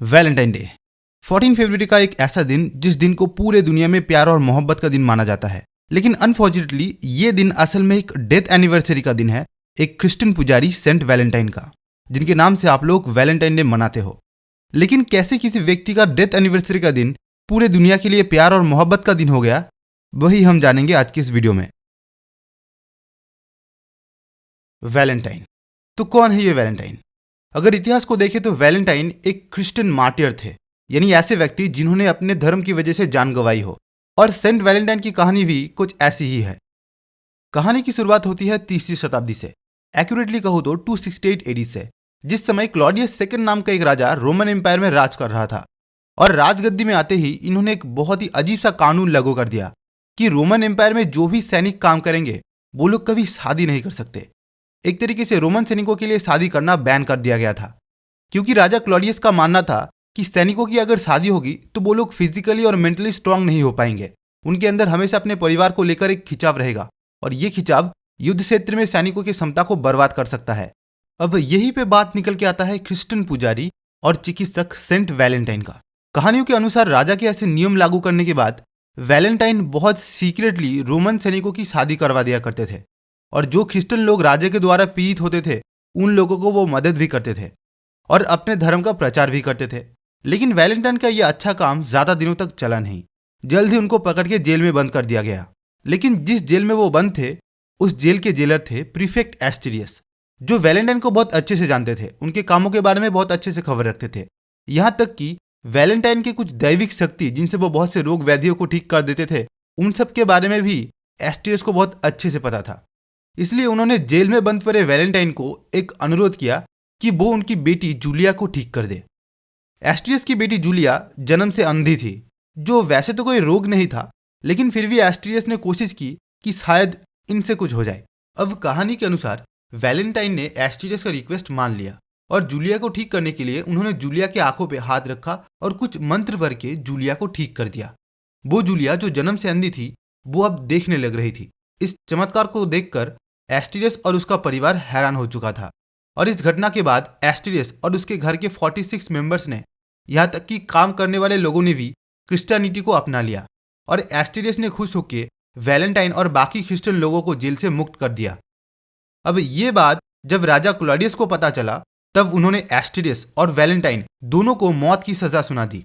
Valentine day 14 फरवरी का एक ऐसा दिन जिस दिन को पूरे दुनिया में प्यार और मोहब्बत का दिन माना जाता है। लेकिन अनफॉर्चुनेटली ये दिन असल में एक डेथ एनिवर्सरी का दिन है, एक क्रिश्चियन पुजारी सेंट वैलेंटाइन का, जिनके नाम से आप लोग वैलेंटाइन डे मनाते हो। लेकिन कैसे किसी व्यक्ति का डेथ एनिवर्सरी का दिन पूरे दुनिया के लिए प्यार और मोहब्बत का दिन हो गया, वही हम जानेंगे आज की इस वीडियो में। वैलेंटाइन तो कौन है ये वैलेंटाइन? अगर इतिहास को देखें तो वैलेंटाइन एक क्रिश्चियन मार्टियर थे, यानी ऐसे व्यक्ति जिन्होंने अपने धर्म की वजह से जान गंवाई हो। और सेंट वैलेंटाइन की कहानी भी कुछ ऐसी ही है। कहानी की शुरुआत होती है 3वीं शताब्दी से, एक्यूरेटली कहूँ तो 268 एडी से, जिस समय क्लॉडियस सेकंड नाम का एक राजा रोमन एम्पायर में राज कर रहा था। और राजगद्दी में आते ही इन्होंने एक बहुत ही अजीब सा कानून लागू कर दिया कि रोमन एम्पायर में जो भी सैनिक काम करेंगे वो लोग कभी शादी नहीं कर सकते। एक तरीके से रोमन सैनिकों के लिए शादी करना बैन कर दिया गया था, क्योंकि राजा क्लॉडियस का मानना था कि सैनिकों की अगर शादी होगी तो वो लोग फिजिकली और मेंटली स्ट्रांग नहीं हो पाएंगे। उनके अंदर हमेशा अपने परिवार को लेकर एक खिंचाव रहेगा, और ये खिंचाव युद्ध क्षेत्र में सैनिकों की क्षमता को बर्बाद कर सकता है। अब यहीं पे बात निकल के आता है क्रिश्चियन पुजारी और चिकित्सक सेंट वैलेंटाइन का। कहानियों के अनुसार राजा के ऐसे नियम लागू करने के बाद वैलेंटाइन बहुत सीक्रेटली रोमन सैनिकों की शादी करवा दिया करते थे, और जो क्रिश्चियन लोग राजा के द्वारा पीड़ित होते थे उन लोगों को वो मदद भी करते थे और अपने धर्म का प्रचार भी करते थे। लेकिन वैलेंटाइन का यह अच्छा काम ज्यादा दिनों तक चला नहीं। जल्द ही उनको पकड़ के जेल में बंद कर दिया गया। लेकिन जिस जेल में वो बंद थे उस जेल के जेलर थे प्रीफेक्ट एस्टीरियस, जो वैलेंटाइन को बहुत अच्छे से जानते थे, उनके कामों के बारे में बहुत अच्छे से खबर रखते थे। यहाँ तक कि वैलेंटाइन की कुछ दैविक शक्ति जिनसे वो बहुत से रोग व्याधियों को ठीक कर देते थे, उन सब के बारे में भी एस्टीरियस को बहुत अच्छे से पता था। इसलिए उन्होंने जेल में बंद पड़े वैलेंटाइन को एक अनुरोध किया कि वो उनकी बेटी जूलिया को ठीक कर दे। एस्टीरियस की बेटी जूलिया जन्म से अंधी थी, जो वैसे तो कोई रोग नहीं था, लेकिन फिर भी एस्टीरियस ने कोशिश की कि शायद इनसे कुछ हो जाए। अब कहानी के अनुसार वैलेंटाइन ने एस्टीरियस का रिक्वेस्ट मान लिया और जूलिया को ठीक करने के लिए उन्होंने जूलिया के आंखों पे हाथ रखा और कुछ मंत्र भर के जूलिया को ठीक कर दिया। वो जूलिया जो जन्म से अंधी थी वो अब देखने लग रही थी। इस चमत्कार को देखकर एस्टीरियस और उसका परिवार हैरान हो चुका था। और इस घटना के बाद एस्टीरियस और उसके घर के 46 मेंबर्स ने, यहाँ तक कि काम करने वाले लोगों ने भी क्रिश्चियनिटी को अपना लिया। और एस्टीरियस ने खुश होकर वैलेंटाइन और बाकी क्रिश्चियन लोगों को जेल से मुक्त कर दिया। अब ये बात जब राजा क्लॉडियस को पता चला तब उन्होंने एस्टीरियस और वैलेंटाइन दोनों को मौत की सजा सुना दी।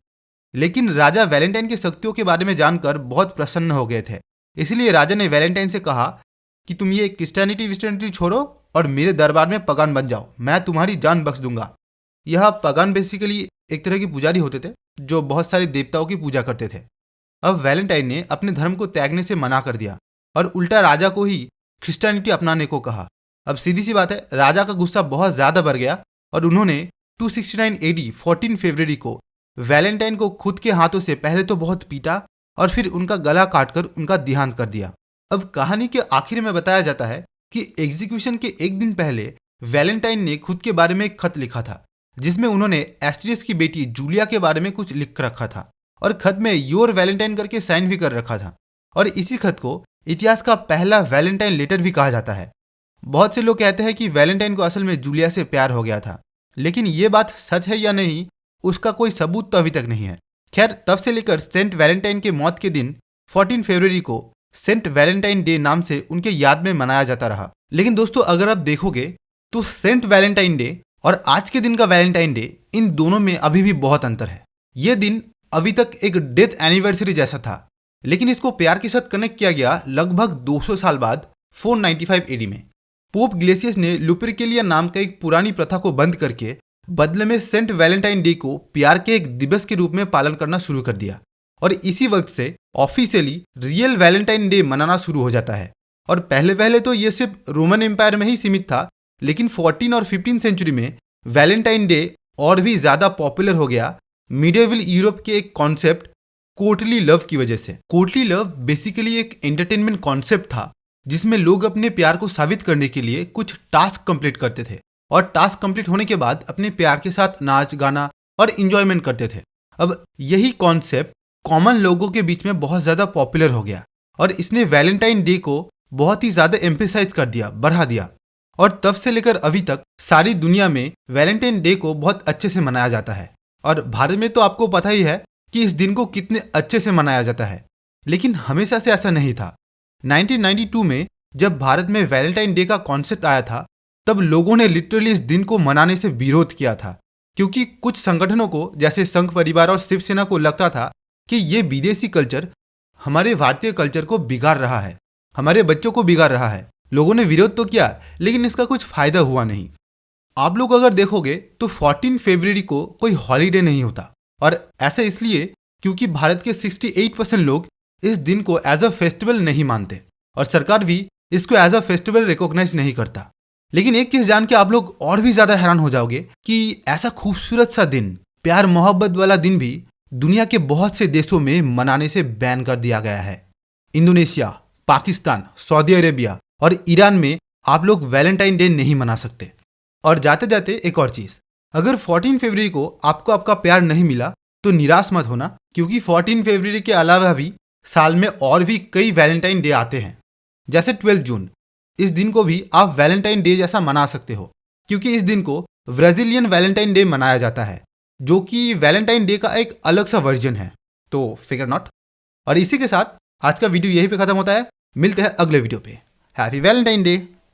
लेकिन राजा वैलेंटाइन की शक्तियों के बारे में जानकर बहुत प्रसन्न हो गए थे। इसलिए राजा ने वैलेंटाइन से कहा कि तुम ये क्रिश्चियनिटी छोड़ो और मेरे दरबार में पगान बन जाओ, मैं तुम्हारी जान बख्श दूंगा। यह पगान बेसिकली एक तरह के पुजारी होते थे जो बहुत सारे देवताओं की पूजा करते थे। अब वैलेंटाइन ने अपने धर्म को त्यागने से मना कर दिया और उल्टा राजा को ही क्रिश्चियनिटी अपनाने को कहा। अब सीधी सी बात है, राजा का गुस्सा बहुत ज्यादा बढ़ गया और उन्होंने 269 एडी 14 फरवरी को वैलेंटाइन को खुद के हाथों से पहले तो बहुत पीटा और फिर उनका गला काटकर उनका देहांत कर दिया। अब कहानी के आखिर में बताया जाता है कि एग्जीक्यूशन के एक दिन पहले वैलेंटाइन ने खुद के बारे में एक खत लिखा था, जिसमें उन्होंने एस्टीरियस की बेटी जूलिया के बारे में कुछ लिख रखा था और खत में योर वैलेंटाइन करके साइन भी कर रखा था। और इसी खत को इतिहास का पहला वैलेंटाइन लेटर भी कहा जाता है। बहुत से लोग कहते हैं कि वैलेंटाइन को असल में जूलिया से प्यार हो गया था, लेकिन ये बात सच है या नहीं उसका कोई सबूत तो अभी तक नहीं है। खैर, तब से लेकर सेंट वैलेंटाइन के मौत के दिन 14 फरवरी को सेंट वैलेंटाइन डे नाम से उनके याद में मनाया जाता रहा। लेकिन दोस्तों, अगर आप देखोगे तो सेंट वैलेंटाइन डे और आज के दिन का वैलेंटाइन डे, इन दोनों में अभी भी बहुत अंतर है। यह दिन अभी तक एक डेथ एनिवर्सरी जैसा था, लेकिन इसको प्यार के साथ कनेक्ट किया गया लगभग 200 साल बाद 495 एडी में। पोप ग्लेसियस ने लुपरकेलिया नाम का एक पुरानी प्रथा को बंद करके बदले में सेंट वैलेंटाइन डे को प्यार के एक दिवस के रूप में पालन करना शुरू कर दिया। और इसी वक्त से ऑफिशियली रियल वैलेंटाइन डे मनाना शुरू हो जाता है। और पहले तो ये सिर्फ रोमन एम्पायर में ही सीमित था, लेकिन 14 और 15 सेंचुरी में वैलेंटाइन डे और भी ज्यादा पॉपुलर हो गया मिडिएवल यूरोप के एक कॉन्सेप्ट कोर्टली लव की वजह से। कोर्टली लव बेसिकली एक एंटरटेनमेंट कॉन्सेप्ट था जिसमें लोग अपने प्यार को साबित करने के लिए कुछ टास्क कंप्लीट करते थे और टास्क कंप्लीट होने के बाद अपने प्यार के साथ नाच गाना और इंजॉयमेंट करते थे। अब यही कॉन्सेप्ट कॉमन लोगों के बीच में बहुत ज्यादा पॉपुलर हो गया और इसने वैलेंटाइन डे को बहुत ही ज्यादा एम्फेसाइज कर दिया, बढ़ा दिया। और तब से लेकर अभी तक सारी दुनिया में वैलेंटाइन डे को बहुत अच्छे से मनाया जाता है। और भारत में तो आपको पता ही है कि इस दिन को कितने अच्छे से मनाया जाता है, लेकिन हमेशा से ऐसा नहीं था। 1992 में जब भारत में वैलेंटाइन डे का कॉन्सेप्ट आया था, तब लोगों ने लिटरली इस दिन को मनाने से विरोध किया था, क्योंकि कुछ संगठनों को जैसे संघ परिवार और शिवसेना को लगता था कि ये विदेशी कल्चर हमारे भारतीय कल्चर को बिगाड़ रहा है, हमारे बच्चों को बिगाड़ रहा है। लोगों ने विरोध तो किया, लेकिन इसका कुछ फायदा हुआ नहीं। आप लोग अगर देखोगे तो 14 फरवरी को कोई हॉलीडे नहीं होता, और ऐसा इसलिए क्योंकि भारत के 68% लोग इस दिन को एज अ फेस्टिवल नहीं मानते, और सरकार भी इसको एज अ फेस्टिवल रिकॉग्नाइज नहीं करता। लेकिन एक चीज जान के आप लोग और भी ज्यादा हैरान हो जाओगे कि ऐसा खूबसूरत सा दिन, प्यार मोहब्बत वाला दिन भी दुनिया के बहुत से देशों में मनाने से बैन कर दिया गया है। इंडोनेशिया, पाकिस्तान, सऊदी अरेबिया और ईरान में आप लोग वैलेंटाइन डे नहीं मना सकते। और जाते जाते एक और चीज, अगर 14 फरवरी को आपको आपका प्यार नहीं मिला तो निराश मत होना, क्योंकि 14 फरवरी के अलावा भी साल में और भी कई वैलेंटाइन डे आते हैं। जैसे 12 जून, इस दिन को भी आप वैलेंटाइन डे जैसा मना सकते हो, क्योंकि इस दिन को ब्राजीलियन वैलेंटाइन डे मनाया जाता है, जो कि वैलेंटाइन डे का एक अलग सा वर्जन है। तो फिगर नॉट। और इसी के साथ आज का वीडियो यहीं पे खत्म होता है। मिलते हैं अगले वीडियो पे। Happy Valentine day.